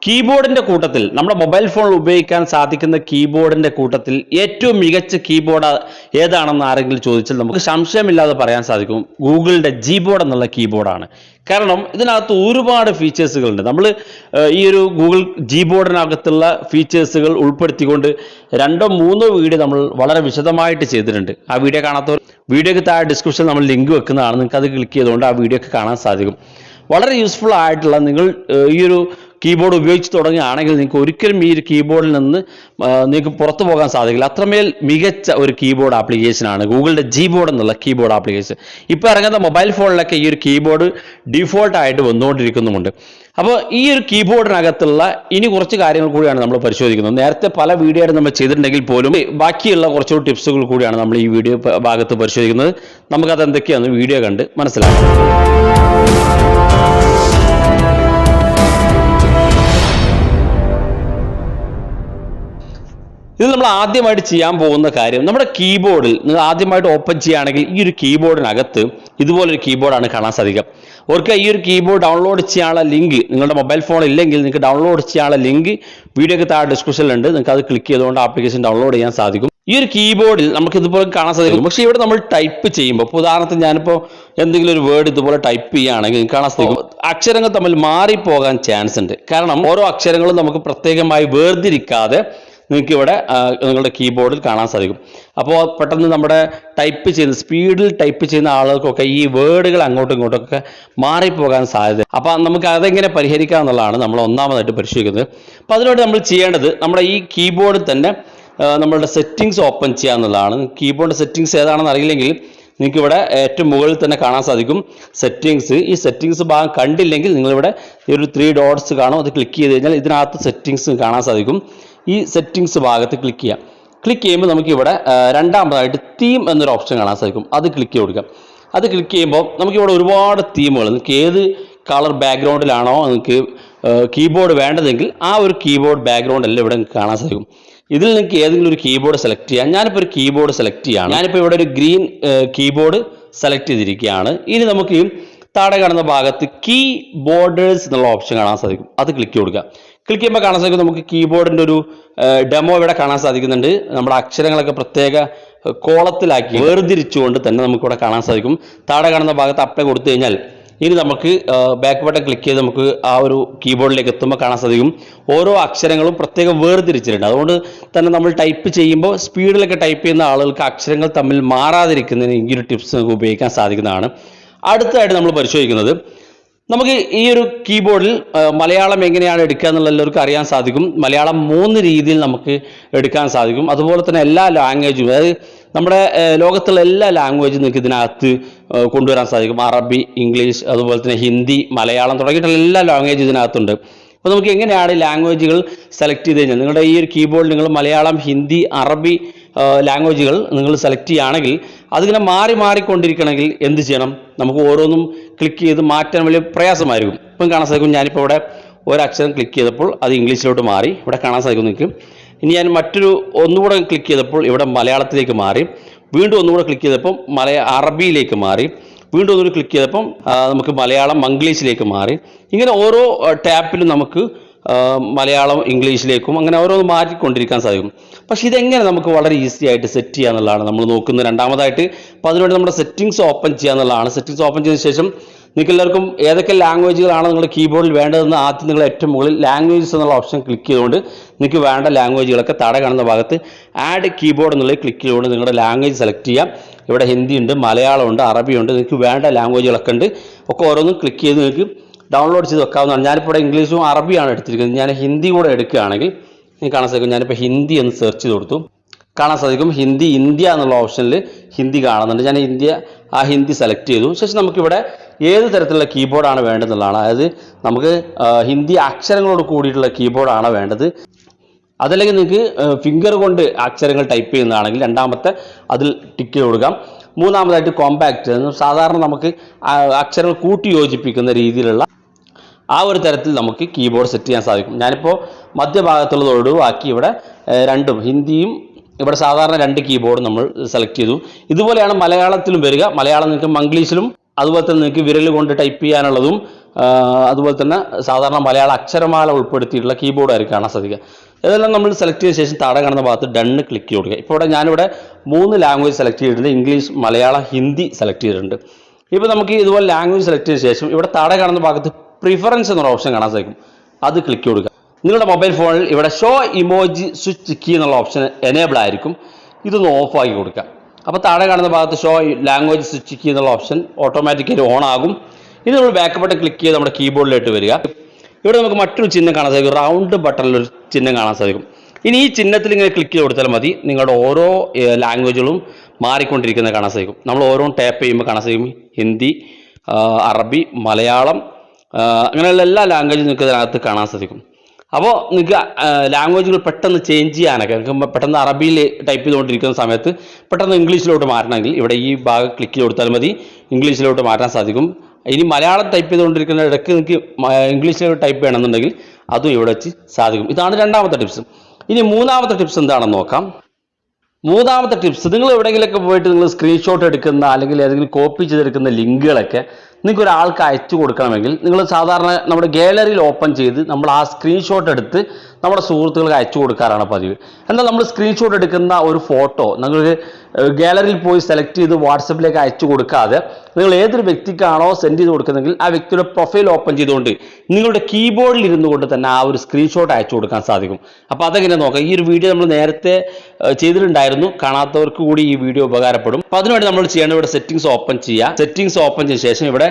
കീബോർഡിന്റെ കൂട്ടത്തിൽ നമ്മുടെ മൊബൈൽ ഫോണിൽ ഉപയോഗിക്കാൻ സാധിക്കുന്ന കീബോർഡിന്റെ കൂട്ടത്തിൽ ഏറ്റവും മികച്ച കീബോർഡ് ഏതാണെന്ന് ആരെങ്കിലും ചോദിച്ചാൽ നമുക്ക് സംശയമില്ലാതെ പറയാൻ സാധിക്കും ഗൂഗിളിന്റെ Gboard എന്നുള്ള കീബോർഡാണ്. കാരണം ഇതിനകത്ത് ഒരുപാട് ഫീച്ചേഴ്സുകളുണ്ട്. നമ്മൾ ഈ ഒരു ഗൂഗിൾ Gboardനകത്തുള്ള ഫീച്ചേഴ്സുകൾ ഉൾപ്പെടുത്തിക്കൊണ്ട് 2-3 വീഡിയോ നമ്മൾ വളരെ വിശദമായിട്ട് ചെയ്തിട്ടുണ്ട്. ആ വീഡിയോ കാണാത്തവർ വീഡിയോക്ക് താഴെ ഡിസ്ക്രിപ്ഷനിൽ നമ്മൾ ലിങ്ക് വെക്കുന്നതാണ്. നിങ്ങൾക്ക് അത് ക്ലിക്ക് ചെയ്തുകൊണ്ട് ആ വീഡിയോ ഒക്കെ കാണാൻ സാധിക്കും. വളരെ യൂസ്ഫുൾ ആയിട്ടുള്ള നിങ്ങൾ ഈ ഒരു കീബോർഡ് ഉപയോഗിച്ച് തുടങ്ങുകയാണെങ്കിൽ നിങ്ങൾക്ക് ഒരിക്കലും ഈ ഒരു കീബോർഡിൽ നിന്ന് നിങ്ങൾക്ക് പുറത്തു പോകാൻ സാധിക്കില്ല. അത്രമേൽ മികച്ച ഒരു കീബോർഡ് ആപ്ലിക്കേഷനാണ് ഗൂഗിളിന്റെ Gboard എന്നുള്ള കീബോർഡ് ആപ്ലിക്കേഷൻ. ഇപ്പോൾ ഇറങ്ങുന്ന മൊബൈൽ ഫോണിലൊക്കെ ഈ ഒരു കീബോർഡ് ഡിഫോൾട്ടായിട്ട് വന്നുകൊണ്ടിരിക്കുന്നുമുണ്ട്. അപ്പോൾ ഈ ഒരു കീബോർഡിനകത്തുള്ള ഇനി കുറച്ച് കാര്യങ്ങൾ കൂടിയാണ് നമ്മൾ പരിശോധിക്കുന്നത്. നേരത്തെ പല വീഡിയോ ആയിട്ട് നമ്മൾ ചെയ്തിട്ടുണ്ടെങ്കിൽ പോലും ബാക്കിയുള്ള കുറച്ചുകൂടി ടിപ്സുകൾ കൂടിയാണ് നമ്മൾ ഈ വീഡിയോ ഭാഗത്ത് പരിശോധിക്കുന്നത്. നമുക്കത് എന്തൊക്കെയാണെന്ന് വീഡിയോ കണ്ട് മനസ്സിലാക്കാം. ഇത് നമ്മൾ ആദ്യമായിട്ട് ചെയ്യാൻ പോകുന്ന കാര്യം, നമ്മുടെ കീബോർഡിൽ നിങ്ങൾ ആദ്യമായിട്ട് ഓപ്പൺ ചെയ്യുകയാണെങ്കിൽ ഈ ഒരു കീബോർഡിനകത്ത് ഇതുപോലൊരു കീബോർഡാണ് കാണാൻ സാധിക്കുക. ഓർക്കുക, ഈ ഒരു കീബോർഡ് ഡൗൺലോഡ് ചെയ്യാനുള്ള ലിങ്ക് നിങ്ങളുടെ മൊബൈൽ ഫോൺ ഇല്ലെങ്കിൽ നിങ്ങൾക്ക് ഡൗൺലോഡ് ചെയ്യാനുള്ള ലിങ്ക് വീഡിയോക്ക് താഴെ ഡിസ്ക്രിപ്ഷനിലുണ്ട്. നിങ്ങൾക്ക് അത് ക്ലിക്ക് ചെയ്തുകൊണ്ട് ആപ്ലിക്കേഷൻ ഡൗൺലോഡ് ചെയ്യാൻ സാധിക്കും. ഈ ഒരു കീബോർഡിൽ നമുക്ക് ഇതുപോലെ കാണാൻ സാധിക്കും. പക്ഷേ ഇവിടെ നമ്മൾ ടൈപ്പ് ചെയ്യുമ്പോൾ, ഇപ്പോൾ ഉദാഹരണത്തിന് ഞാനിപ്പോൾ എന്തെങ്കിലും ഒരു വേർഡ് ഇതുപോലെ ടൈപ്പ് ചെയ്യുകയാണെങ്കിൽ കാണാൻ സാധിക്കും അക്ഷരങ്ങൾ തമ്മിൽ മാറിപ്പോകാൻ ചാൻസ് ഉണ്ട്. കാരണം ഓരോ അക്ഷരങ്ങളും നമുക്ക് പ്രത്യേകമായി വേർതിരിക്കാതെ നിങ്ങൾക്ക് ഇവിടെ നിങ്ങളുടെ കീബോർഡിൽ കാണാൻ സാധിക്കും. അപ്പോൾ പെട്ടെന്ന് നമ്മുടെ ടൈപ്പ് ചെയ്യുന്ന സ്പീഡിൽ ടൈപ്പ് ചെയ്യുന്ന ആളുകൾക്കൊക്കെ ഈ വേർഡുകൾ അങ്ങോട്ടും ഇങ്ങോട്ടൊക്കെ മാറിപ്പോകാൻ സാധ്യത. അപ്പോൾ നമുക്ക് അതെങ്ങനെ പരിഹരിക്കാം എന്നുള്ളതാണ് നമ്മൾ ഒന്നാമതായിട്ട് പരിശോധിക്കുന്നത്. അപ്പോൾ അതിനോട് നമ്മൾ ചെയ്യേണ്ടത് നമ്മുടെ ഈ കീബോർഡിൽ തന്നെ നമ്മളുടെ സെറ്റിങ്സ് ഓപ്പൺ ചെയ്യുക എന്നുള്ളതാണ്. കീബോർഡ് സെറ്റിങ്സ് ഏതാണെന്ന് അറിയില്ലെങ്കിൽ നിങ്ങൾക്ക് ഇവിടെ ഏറ്റവും മുകളിൽ തന്നെ കാണാൻ സാധിക്കും സെറ്റിങ്സ്. ഈ സെറ്റിങ്സ് ഭാഗം കണ്ടില്ലെങ്കിൽ നിങ്ങളിവിടെ ഒരു 3 ഡോട്ട്സ് കാണും. അത് ക്ലിക്ക് ചെയ്ത് കഴിഞ്ഞാൽ ഇതിനകത്ത് സെറ്റിങ്സ് കാണാൻ സാധിക്കും. ഈ സെറ്റിങ്സ് ഭാഗത്ത് ക്ലിക്ക് ചെയ്യാം. ക്ലിക്ക് ചെയ്യുമ്പോൾ നമുക്ക് ഇവിടെ രണ്ടാമതായിട്ട് തീം എന്നൊരു ഓപ്ഷൻ കാണാൻ സാധിക്കും. അത് ക്ലിക്ക് ചെയ്ത് കൊടുക്കാം. അത് ക്ലിക്ക് ചെയ്യുമ്പോൾ നമുക്കിവിടെ ഒരുപാട് തീമുകൾ, നിങ്ങൾക്ക് ഏത് കളർ ബാക്ക്ഗ്രൗണ്ടിലാണോ നിങ്ങൾക്ക് കീബോർഡ് വേണ്ടതെങ്കിൽ ആ ഒരു കീബോർഡ് ബാക്ക്ഗ്രൗണ്ട് എല്ലാം ഇവിടെ കാണാൻ സാധിക്കും. ഇതിൽ നിങ്ങൾക്ക് ഏതെങ്കിലും ഒരു കീബോർഡ് സെലക്ട് ചെയ്യാം. ഞാനിപ്പോൾ ഒരു കീബോർഡ് സെലക്ട് ചെയ്യുകയാണ്. ഞാനിപ്പോൾ ഇവിടെ ഒരു ഗ്രീൻ കീബോർഡ് സെലക്ട് ചെയ്തിരിക്കുകയാണ്. ഇനി നമുക്ക് താഴെ കാണുന്ന ഭാഗത്ത് കീ ബോർഡേഴ്സ് എന്നുള്ള ഓപ്ഷൻ കാണാൻ സാധിക്കും. അത് ക്ലിക്ക് കൊടുക്കുക. ക്ലിക്ക് ചെയ്യുമ്പോൾ കാണാൻ സാധിക്കും നമുക്ക് കീബോർഡിൻ്റെ ഒരു ഡെമോ ഇവിടെ കാണാൻ സാധിക്കുന്നുണ്ട്. നമ്മുടെ അക്ഷരങ്ങളൊക്കെ പ്രത്യേക കോളത്തിലാക്കി വേർതിരിച്ചുകൊണ്ട് തന്നെ നമുക്കിവിടെ കാണാൻ സാധിക്കും. താഴെ കാണുന്ന ഭാഗത്ത് അപ്ലൈ കൊടുത്തു കഴിഞ്ഞാൽ ഇനി നമുക്ക് ബാക്ക് ബട്ടൺ ക്ലിക്ക് ചെയ്ത് നമുക്ക് ആ ഒരു കീബോർഡിലേക്ക് എത്തുമ്പോൾ കാണാൻ സാധിക്കും ഓരോ അക്ഷരങ്ങളും പ്രത്യേകം വേർതിരിച്ചിട്ടുണ്ട്. അതുകൊണ്ട് തന്നെ നമ്മൾ ടൈപ്പ് ചെയ്യുമ്പോൾ സ്പീഡിലൊക്കെ ടൈപ്പ് ചെയ്യുന്ന ആളുകൾക്ക് അക്ഷരങ്ങൾ തമ്മിൽ മാറാതിരിക്കുന്നതിന് ഈ ഒരു ടിപ്സ് നമുക്ക് ഉപയോഗിക്കാൻ സാധിക്കുന്നതാണ്. അടുത്തതായിട്ട് നമ്മൾ പരിശോധിക്കുന്നത്, നമുക്ക് ഈ ഒരു കീബോർഡിൽ മലയാളം എങ്ങനെയാണ് എടുക്കുക എന്നുള്ള എല്ലാവർക്കും അറിയാൻ സാധിക്കും. മലയാളം 3 രീതിയിൽ നമുക്ക് എടുക്കാൻ സാധിക്കും. അതുപോലെ തന്നെ എല്ലാ ലാംഗ്വേജും, അതായത് നമ്മുടെ ലോകത്തുള്ള എല്ലാ ലാംഗ്വേജും നിങ്ങൾക്ക് ഇതിനകത്ത് കൊണ്ടുവരാൻ സാധിക്കും. അറബി, ഇംഗ്ലീഷ്, അതുപോലെ തന്നെ ഹിന്ദി, മലയാളം തുടങ്ങിയിട്ടുള്ള എല്ലാ ലാംഗ്വേജും ഇതിനകത്തുണ്ട്. അപ്പോൾ നമുക്ക് എങ്ങനെയാണ് ലാംഗ്വേജുകൾ സെലക്ട് ചെയ്ത് കഴിഞ്ഞാൽ നിങ്ങളുടെ ഈ ഒരു കീബോർഡിൽ നിങ്ങൾ മലയാളം, ഹിന്ദി, അറബി ലാംഗ്വേജുകൾ നിങ്ങൾ സെലക്ട് ചെയ്യുകയാണെങ്കിൽ അതിങ്ങനെ മാറിക്കൊണ്ടിരിക്കണമെങ്കിൽ എന്ത് ചെയ്യണം? നമുക്ക് ഓരോന്നും ക്ലിക്ക് ചെയ്ത് മാറ്റാൻ വലിയ പ്രയാസമായിരിക്കും. ഇപ്പം കാണാൻ സാധിക്കും ഞാനിപ്പോൾ ഇവിടെ ഒരക്ഷരം ക്ലിക്ക് ചെയ്തപ്പോൾ അത് ഇംഗ്ലീഷിലോട്ട് മാറി, ഇവിടെ കാണാൻ സാധിക്കും നിങ്ങൾക്ക്. ഇനി ഞാൻ ഒന്നുകൂടെ ക്ലിക്ക് ചെയ്തപ്പോൾ ഇവിടെ മലയാളത്തിലേക്ക് മാറി, വീണ്ടും ഒന്നുകൂടെ ക്ലിക്ക് ചെയ്തപ്പോൾ അറബിയിലേക്ക് മാറി, വീണ്ടും ഒന്നുകൂടി ക്ലിക്ക് ചെയ്തപ്പം നമുക്ക് മലയാളം മംഗ്ലീഷിലേക്ക് മാറി. ഇങ്ങനെ ഓരോ ടാപ്പിലും നമുക്ക് മലയാളം ഇംഗ്ലീഷിലേക്കും അങ്ങനെ ഓരോന്ന് മാറ്റിക്കൊണ്ടിരിക്കാൻ സാധിക്കും. പക്ഷെ ഇതെങ്ങനെ നമുക്ക് വളരെ ഈസി ആയിട്ട് സെറ്റ് ചെയ്യുക എന്നുള്ളതാണ് നമ്മൾ നോക്കുന്നത് രണ്ടാമതായിട്ട്. അപ്പോൾ അതിനുവേണ്ടി നമ്മുടെ സെറ്റിങ്സ് ഓപ്പൺ ചെയ്യുക എന്നുള്ളതാണ്. സെറ്റിങ്സ് ഓപ്പൺ ചെയ്തതിന് ശേഷം നിങ്ങൾക്ക് എല്ലാവർക്കും ഏതൊക്കെ ലാംഗ്വേജുകളാണ് നിങ്ങളുടെ കീബോർഡിൽ വേണ്ടതെന്ന് ആദ്യം നിങ്ങൾ ഏറ്റവും മുകളിൽ ലാംഗ്വേജസ് എന്നുള്ള ഓപ്ഷൻ ക്ലിക്ക് ചെയ്തുകൊണ്ട് നിങ്ങൾക്ക് വേണ്ട ലാംഗ്വേജുകളൊക്കെ താഴെ കാണുന്ന ഭാഗത്ത് ആഡ് കീബോർഡ് എന്നുള്ള ക്ലിക്ക് ചെയ്തുകൊണ്ട് നിങ്ങളുടെ ലാംഗ്വേജ് സെലക്ട് ചെയ്യാം. ഇവിടെ ഹിന്ദി ഉണ്ട്, മലയാളം ഉണ്ട്, അറബി ഉണ്ട്, നിങ്ങൾക്ക് വേണ്ട ലാംഗ്വേജുകളൊക്കെ ഉണ്ട്. ഒക്കെ ഓരോന്നും ക്ലിക്ക് ചെയ്ത് നിങ്ങൾക്ക് ഡൗൺലോഡ് ചെയ്ത് വെക്കാവുന്നതാണ്. ഞാനിപ്പോൾ ഇവിടെ ഇംഗ്ലീഷും അറബിയാണ് എടുത്തിരിക്കുന്നത്. ഞാൻ ഹിന്ദി കൂടെ എടുക്കുകയാണെങ്കിൽ നിങ്ങൾക്ക് കാണാൻ സാധിക്കും. ഞാനിപ്പോൾ ഹിന്ദി എന്ന് സെർച്ച് ചെയ്ത് കൊടുത്തു. കാണാൻ സാധിക്കും ഹിന്ദി, ഇന്ത്യ എന്നുള്ള ഓപ്ഷനിൽ ഹിന്ദി കാണുന്നുണ്ട്. ഞാൻ ഹിന്ദി സെലക്ട് ചെയ്തു. ശേഷം നമുക്കിവിടെ ഏത് തരത്തിലുള്ള കീബോർഡാണ് വേണ്ടതെന്നുള്ളതാണ്. അതായത് നമുക്ക് ഹിന്ദി അക്ഷരങ്ങളോട് കൂടിയിട്ടുള്ള കീബോർഡാണ് വേണ്ടത്. അതല്ലെങ്കിൽ നിങ്ങൾക്ക് ഫിംഗർ കൊണ്ട് അക്ഷരങ്ങൾ ടൈപ്പ് ചെയ്യുന്നതാണെങ്കിൽ രണ്ടാമത്തെ അതിൽ ടിക്ക് ചെയ്ത് കൊടുക്കാം. മൂന്നാമതായിട്ട് കോമ്പാക്റ്റ്, സാധാരണ നമുക്ക് അക്ഷരങ്ങൾ കൂട്ടി യോജിപ്പിക്കുന്ന രീതിയിലുള്ള ആ ഒരു തരത്തിൽ നമുക്ക് കീബോർഡ് സെറ്റ് ചെയ്യാൻ സാധിക്കും. ഞാനിപ്പോൾ മധ്യഭാഗത്തുള്ളത് ഒഴിവാക്കി ഇവിടെ രണ്ടും ഹിന്ദിയും ഇവിടെ സാധാരണ 2 കീബോർഡ് നമ്മൾ സെലക്ട് ചെയ്തു. ഇതുപോലെയാണ് മലയാളത്തിലും വരിക. മലയാളം നിങ്ങൾക്ക് മംഗ്ലീഷിലും അതുപോലെ തന്നെ നിങ്ങൾക്ക് വിരൽ കൊണ്ട് ടൈപ്പ് ചെയ്യാനുള്ളതും അതുപോലെ തന്നെ സാധാരണ മലയാള അക്ഷരമാല ഉൾപ്പെടുത്തിയിട്ടുള്ള കീബോർഡ് ആയിരിക്കും കാണാൻ സാധിക്കുക. ഇതെല്ലാം നമ്മൾ സെലക്ട് ചെയ്ത ശേഷം താഴെ കാണുന്ന ഭാഗത്ത് ഡണ്ണ് ക്ലിക്ക് ചെയ്ത് കൊടുക്കുക. ഇപ്പോൾ ഞാനിവിടെ 3 ലാംഗ്വേജ് സെലക്ട് ചെയ്തിട്ടുണ്ട്. ഇംഗ്ലീഷ്, മലയാളം, ഹിന്ദി സെലക്ട് ചെയ്തിട്ടുണ്ട്. ഇപ്പോൾ നമുക്ക് ഇതുപോലെ ലാംഗ്വേജ് സെലക്ട് ചെയ്ത ശേഷം ഇവിടെ താഴെ കാണുന്ന ഭാഗത്ത് പ്രിഫറൻസ് എന്നൊരു ഓപ്ഷൻ കാണാൻ സാധിക്കും. അത് ക്ലിക്ക് കൊടുക്കുക. നിങ്ങളുടെ മൊബൈൽ ഫോണിൽ ഇവിടെ ഷോ ഇമോജി സ്വിച്ച് കീ എന്നുള്ള ഓപ്ഷൻ എനേബിൾ ആയിരിക്കും. ഇതൊന്ന് ഓഫ് ആക്കി കൊടുക്കുക. അപ്പോൾ താഴെ കാണുന്ന ഭാഗത്ത് ഷോ ലാംഗ്വേജ് സ്വിച്ച് കീ എന്നുള്ള ഓപ്ഷൻ ഓട്ടോമാറ്റിക്കലി ഓൺ ആകും. ഇത് നമ്മൾ ബാക്ക് ബട്ടൺ ക്ലിക്ക് ചെയ്ത് നമ്മുടെ കീബോർഡിലേക്ക് വരിക. ഇവിടെ നമുക്ക് മറ്റൊരു ചിഹ്നം കാണാൻ സാധിക്കും. റൗണ്ട് ബട്ടണിലൊരു ചിഹ്നം കാണാൻ സാധിക്കും. ഇനി ഈ ചിഹ്നത്തിൽ ഇങ്ങനെ ക്ലിക്ക് ചെയ്ത് കൊടുത്താൽ മതി. നിങ്ങളുടെ ഓരോ ലാംഗ്വേജുകളും മാറിക്കൊണ്ടിരിക്കുന്നത് കാണാൻ സാധിക്കും. നമ്മൾ ഓരോ ടാപ്പ് ചെയ്യുമ്പോൾ കാണാൻ സാധിക്കും ഹിന്ദി, അറബി, മലയാളം, അങ്ങനെയുള്ള എല്ലാ ലാംഗ്വേജും നിങ്ങൾക്ക് ഇതിനകത്ത് കാണാൻ സാധിക്കും. അപ്പോൾ നിങ്ങൾക്ക് ലാംഗ്വേജുകൾ പെട്ടെന്ന് ചേഞ്ച് ചെയ്യാനൊക്കെ, നിങ്ങൾക്ക് പെട്ടെന്ന് അറബിയിൽ ടൈപ്പ് ചെയ്തുകൊണ്ടിരിക്കുന്ന സമയത്ത് പെട്ടെന്ന് ഇംഗ്ലീഷിലോട്ട് മാറ്റണമെങ്കിൽ ഇവിടെ ഈ ഭാഗം ക്ലിക്ക് ചെയ്ത് കൊടുത്താൽ മതി. ഇംഗ്ലീഷിലോട്ട് മാറ്റാൻ സാധിക്കും. ഇനി മലയാളം ടൈപ്പ് ചെയ്തുകൊണ്ടിരിക്കുന്ന ഇടയ്ക്ക് നിങ്ങൾക്ക് ഇംഗ്ലീഷിലോട്ട് ടൈപ്പ് ചെയ്യണമെന്നുണ്ടെങ്കിൽ അതും ഇവിടെ വെച്ച് സാധിക്കും. ഇതാണ് രണ്ടാമത്തെ ടിപ്സ്. ഇനി മൂന്നാമത്തെ ടിപ്സ് എന്താണെന്ന് നോക്കാം. മൂന്നാമത്തെ ടിപ്സ്, നിങ്ങൾ എവിടെയെങ്കിലുമൊക്കെ പോയിട്ട് നിങ്ങൾ സ്ക്രീൻഷോട്ട് എടുക്കുന്ന അല്ലെങ്കിൽ ഏതെങ്കിലും കോപ്പി ചെയ്തെടുക്കുന്ന ലിങ്കുകളൊക്കെ നിങ്ങൾക്ക് ഒരാൾക്ക് അയച്ചു കൊടുക്കണമെങ്കിൽ നിങ്ങൾ സാധാരണ നമ്മുടെ ഗാലറിയിൽ ഓപ്പൺ ചെയ്ത് നമ്മൾ ആ സ്ക്രീൻഷോട്ട് എടുത്ത് നമ്മുടെ സുഹൃത്തുക്കൾക്ക് അയച്ചു കൊടുക്കാറാണ് പതിവ്. എന്നാൽ നമ്മൾ സ്ക്രീൻഷോട്ട് എടുക്കുന്ന ഒരു ഫോട്ടോ നിങ്ങൾക്ക് ഗാലറിയിൽ പോയി സെലക്ട് ചെയ്ത് വാട്സപ്പിലേക്ക് അയച്ചു കൊടുക്കാതെ നിങ്ങൾ ഏതൊരു വ്യക്തിക്കാണോ സെൻഡ് ചെയ്ത് കൊടുക്കുന്നതെങ്കിൽ ആ വ്യക്തിയുടെ പ്രൊഫൈൽ ഓപ്പൺ ചെയ്തുകൊണ്ട് നിങ്ങളുടെ കീബോർഡിൽ ഇരുന്നു കൊണ്ട് തന്നെ ആ ഒരു സ്ക്രീൻഷോട്ട് അയച്ചു കൊടുക്കാൻ സാധിക്കും. അപ്പോൾ അതെങ്ങനെ നോക്കാം. ഈ ഒരു വീഡിയോ നമ്മൾ നേരത്തെ ചെയ്തിട്ടുണ്ടായിരുന്നു. കാണാത്തവർക്ക് കൂടി ഈ വീഡിയോ ഉപകാരപ്പെടും. അപ്പോൾ അതിനുവേണ്ടി നമ്മൾ ചെയ്യേണ്ടത് ഇവിടെ സെറ്റിംഗ്സ് ഓപ്പൺ ചെയ്യുക. സെറ്റിംഗ്സ് ഓപ്പൺ ചെയ്ത ശേഷം ഇവിടെ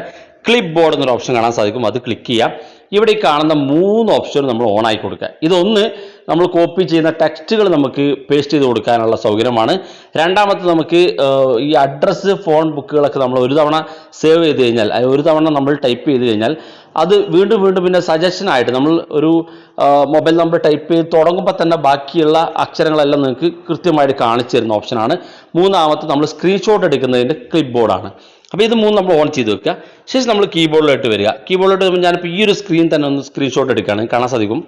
ക്ലിപ്പ് ബോർഡ് എന്നൊരു ഓപ്ഷൻ കാണാൻ സാധിക്കും. അത് ക്ലിക്ക് ചെയ്യാം. ഇവിടെ ഈ കാണുന്ന 3 ഓപ്ഷൻ നമ്മൾ ഓൺ ആക്കി കൊടുക്കുക. ഇതൊന്ന് നമ്മൾ കോപ്പി ചെയ്യുന്ന ടെക്സ്റ്റുകൾ നമുക്ക് പേസ്റ്റ് ചെയ്ത് കൊടുക്കാനുള്ള സൗകര്യമാണ്. രണ്ടാമത്തെ നമുക്ക് ഈ അഡ്രസ്സ്, ഫോൺ ബുക്കുകളൊക്കെ നമ്മൾ ഒരു തവണ സേവ് ചെയ്ത് കഴിഞ്ഞാൽ, ഒരു തവണ നമ്മൾ ടൈപ്പ് ചെയ്ത് കഴിഞ്ഞാൽ അത് വീണ്ടും വീണ്ടും പിന്നെ സജഷനായിട്ട് നമ്മൾ ഒരു മൊബൈൽ നമ്പർ ടൈപ്പ് ചെയ്ത് തുടങ്ങുമ്പോൾ തന്നെ ബാക്കിയുള്ള അക്ഷരങ്ങളെല്ലാം നിങ്ങൾക്ക് കൃത്യമായിട്ട് കാണിച്ചു തരുന്ന ഓപ്ഷനാണ്. മൂന്നാമത്തെ നമ്മൾ സ്ക്രീൻഷോട്ട് എടുക്കുന്നതിൻ്റെ ക്ലിപ്പ് ബോർഡാണ്. അപ്പോൾ ഇത് 3 നമ്മൾ ഓൺ ചെയ്ത് വെക്കുക. ശേഷം നമ്മൾ കീബോർഡിലോട്ട് വരിക. കീബോർഡിലോട്ട് ഞാനിപ്പോൾ ഈ ഒരു സ്ക്രീൻ തന്നെ ഒന്ന് സ്ക്രീൻഷോട്ട് എടുക്കുകയാണ്. കാണാൻ സാധിക്കും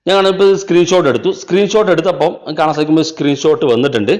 ഞാനിപ്പോൾ സ്ക്രീൻഷോട്ട് എടുത്തു. സ്ക്രീൻഷോട്ട് എടുത്തപ്പോൾ കാണാൻ സാധിക്കുമ്പോൾ സ്ക്രീൻഷോട്ട് വന്നിട്ടുണ്ട്.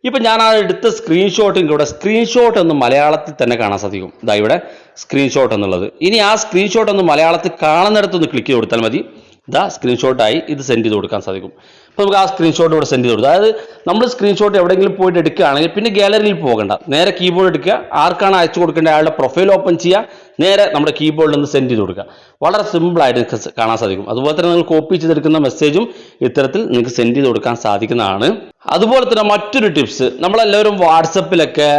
ഇപ്പം ഞാൻ ആ എടുത്ത സ്ക്രീൻഷോട്ട് ഇവിടെ സ്ക്രീൻഷോട്ട് എന്ന് മലയാളത്തിൽ തന്നെ കാണാൻ സാധിക്കും. ഇതാ ഇവിടെ സ്ക്രീൻഷോട്ട് എന്നുള്ളത്. ഇനി ആ സ്ക്രീൻഷോട്ട് ഒന്ന് മലയാളത്തിൽ കാണുന്നിടത്തൊന്ന് ക്ലിക്ക് ചെയ്ത് കൊടുത്താൽ മതി. ഇതാ സ്ക്രീൻഷോട്ടായി. ഇത് സെൻഡ് ചെയ്ത് കൊടുക്കാൻ സാധിക്കും. അപ്പോൾ നമുക്ക് ആ സ്ക്രീൻഷോട്ട് ഇവിടെ സെൻഡ് ചെയ്ത് കൊടുക്കുക. അതായത് നമ്മൾ സ്ക്രീൻഷോട്ട് എവിടെയെങ്കിലും പോയിട്ട് എടുക്കുകയാണെങ്കിൽ പിന്നെ ഗാലറിയിൽ പോകണ്ട, നേരെ കീബോർഡ് എടുക്കുക. ആർക്കാണ് അയച്ചു കൊടുക്കേണ്ടത് അയാളുടെ പ്രൊഫൈൽ ഓപ്പൺ ചെയ്യുക, നേരെ നമ്മുടെ കീബോർഡിൽ നിന്ന് സെൻഡ് ചെയ്ത് കൊടുക്കുക. വളരെ സിമ്പിളായിട്ട് കാണാൻ സാധിക്കും. അതുപോലെ തന്നെ നിങ്ങൾ കോപ്പി ചെയ്തെടുക്കുന്ന മെസ്സേജും ഇത്തരത്തിൽ നിങ്ങൾക്ക് സെൻഡ് ചെയ്ത് കൊടുക്കാൻ സാധിക്കുന്നതാണ്. അതുപോലെ തന്നെ മറ്റൊരു ടിപ്സ്, നമ്മളെല്ലാവരും വാട്സപ്പിലൊക്കെ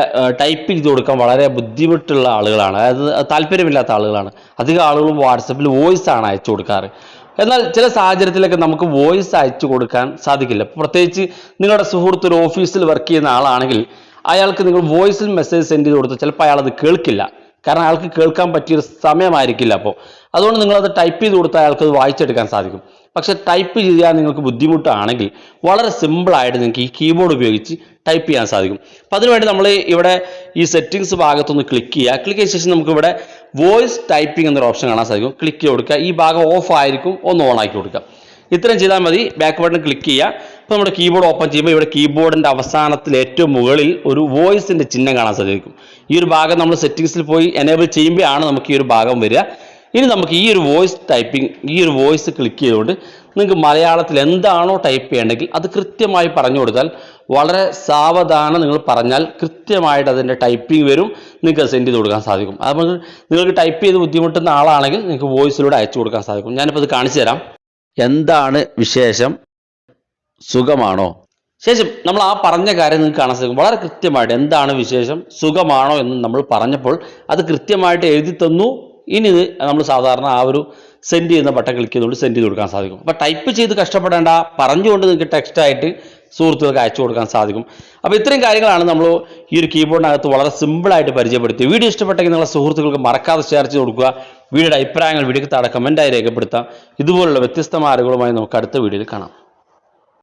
ടൈപ്പ് ചെയ്ത് കൊടുക്കാൻ വളരെ ബുദ്ധിമുട്ടുള്ള ആളുകളാണ്, അതായത് താല്പര്യമില്ലാത്ത ആളുകളാണ്. അധികം ആളുകളും വാട്സപ്പിൽ വോയിസ് ആണ് അയച്ചു കൊടുക്കാറ്. എന്നാൽ ചില സാഹചര്യത്തിലൊക്കെ നമുക്ക് വോയിസ് അയച്ചു കൊടുക്കാൻ സാധിക്കില്ല. പ്രത്യേകിച്ച് നിങ്ങളുടെ സുഹൃത്ത് ഒരു ഓഫീസിൽ വർക്ക് ചെയ്യുന്ന ആളാണെങ്കിൽ അയാൾക്ക് നിങ്ങൾ വോയിസിൽ മെസ്സേജ് സെൻഡ് ചെയ്ത് കൊടുത്താൽ ചിലപ്പോൾ അയാൾ അത് കേൾക്കില്ല. കാരണം അയാൾക്ക് കേൾക്കാൻ പറ്റിയൊരു സമയമായിരിക്കില്ല. അപ്പോൾ അതുകൊണ്ട് നിങ്ങളത് ടൈപ്പ് ചെയ്ത് കൊടുത്താൽ അയാൾക്ക് അത് വായിച്ചെടുക്കാൻ സാധിക്കും. പക്ഷെ ടൈപ്പ് ചെയ്യാൻ നിങ്ങൾക്ക് ബുദ്ധിമുട്ടാണെങ്കിൽ വളരെ സിമ്പിളായിട്ട് നിങ്ങൾക്ക് ഈ കീബോർഡ് ഉപയോഗിച്ച് ടൈപ്പ് ചെയ്യാൻ സാധിക്കും. അപ്പം അതിനുവേണ്ടി നമ്മൾ ഇവിടെ ഈ സെറ്റിംഗ്സ് ഭാഗത്തൊന്ന് ക്ലിക്ക് ചെയ്യുക. ക്ലിക്ക് ചെയ്ത ശേഷം നമുക്ക് ഇവിടെ വോയിസ് ടൈപ്പിംഗ് എന്നൊരു ഓപ്ഷൻ കാണാൻ സാധിക്കും. ക്ലിക്ക് ചെയ്ത് കൊടുക്കുക. ഈ ഭാഗം ഓഫ് ആയിരിക്കും, ഒന്ന് ഓൺ ആക്കി കൊടുക്കുക. ഇത്രയും ചെയ്താൽ മതി. ബാക്ക് ബട്ടൺ ക്ലിക്ക് ചെയ്യുക. അപ്പോൾ നമ്മുടെ കീബോർഡ് ഓപ്പൺ ചെയ്യുമ്പോൾ ഇവിടെ കീബോർഡിൻ്റെ അവസാനത്തിൽ ഏറ്റവും മുകളിൽ ഒരു വോയിസിൻ്റെ ചിഹ്നം കാണാൻ സാധിക്കും. ഈ ഒരു ഭാഗം നമ്മൾ സെറ്റിംഗ്സിൽ പോയി എനേബിൾ ചെയ്യുമ്പോഴാണ് നമുക്ക് ഈ ഒരു ഭാഗം വരിക. ഇനി നമുക്ക് ഈ ഒരു വോയിസ് ടൈപ്പിംഗ്, ഈ ഒരു വോയിസ് ക്ലിക്ക് ചെയ്തുകൊണ്ട് നിങ്ങൾക്ക് മലയാളത്തിൽ എന്താണോ ടൈപ്പ് ചെയ്യേണ്ടെങ്കിൽ അത് കൃത്യമായി പറഞ്ഞു കൊടുത്താൽ, വളരെ സാവധാനം നിങ്ങൾ പറഞ്ഞാൽ കൃത്യമായിട്ട് അതിൻ്റെ ടൈപ്പിംഗ് വരും. നിങ്ങൾക്ക് സെൻഡ് ചെയ്ത് കൊടുക്കാൻ സാധിക്കും. അപ്പോൾ നിങ്ങൾക്ക് ടൈപ്പ് ചെയ്ത് ബുദ്ധിമുട്ടുന്ന ആളാണെങ്കിൽ നിങ്ങൾക്ക് വോയിസിലൂടെ അയച്ചു കൊടുക്കാൻ സാധിക്കും. ഞാനിപ്പോൾ ഇത് കാണിച്ചു തരാം. എന്താണ് വിശേഷം, സുഖമാണോ? ശേഷം നമ്മൾ ആ പറഞ്ഞ കാര്യം നിങ്ങൾക്ക് കാണാൻ സാധിക്കും. വളരെ കൃത്യമായിട്ട് എന്താണ് വിശേഷം, സുഖമാണോ എന്ന് നമ്മൾ പറഞ്ഞപ്പോൾ അത് കൃത്യമായിട്ട് എഴുതി തന്നു. ഇനി ഇത് നമ്മൾ സാധാരണ ആ ഒരു സെൻഡ് ചെയ്യുന്ന ബട്ടൺ ക്ലിക്ക് ചെയ്തുകൊണ്ട് സെൻഡ് ചെയ്ത് കൊടുക്കാൻ സാധിക്കും. അപ്പോൾ ടൈപ്പ് ചെയ്ത് കഷ്ടപ്പെടേണ്ട, പറഞ്ഞുകൊണ്ട് നിങ്ങൾക്ക് ടെക്സ്റ്റായിട്ട് സുഹൃത്തുക്കൾക്ക് അയച്ചു കൊടുക്കാൻ സാധിക്കും. അപ്പോൾ ഇത്രയും കാര്യങ്ങളാണ് നമ്മൾ ഈ ഒരു കീബോർഡിനകത്ത് വളരെ സിമ്പിളായിട്ട് പരിചയപ്പെടുത്തി. വീഡിയോ ഇഷ്ടപ്പെട്ടെങ്കിൽ നിങ്ങളുടെ സുഹൃത്തുക്കൾക്ക് മറക്കാതെ ഷെയർ ചെയ്ത് കൊടുക്കുക. വീഡിയോയുടെ അഭിപ്രായങ്ങൾ വീഡിയോക്ക് താഴെ കമൻറ്റായി രേഖപ്പെടുത്താം. ഇതുപോലുള്ള വ്യത്യസ്തമായ അറിവുകളുമായി നമുക്ക് അടുത്ത വീഡിയോയിൽ കാണാം.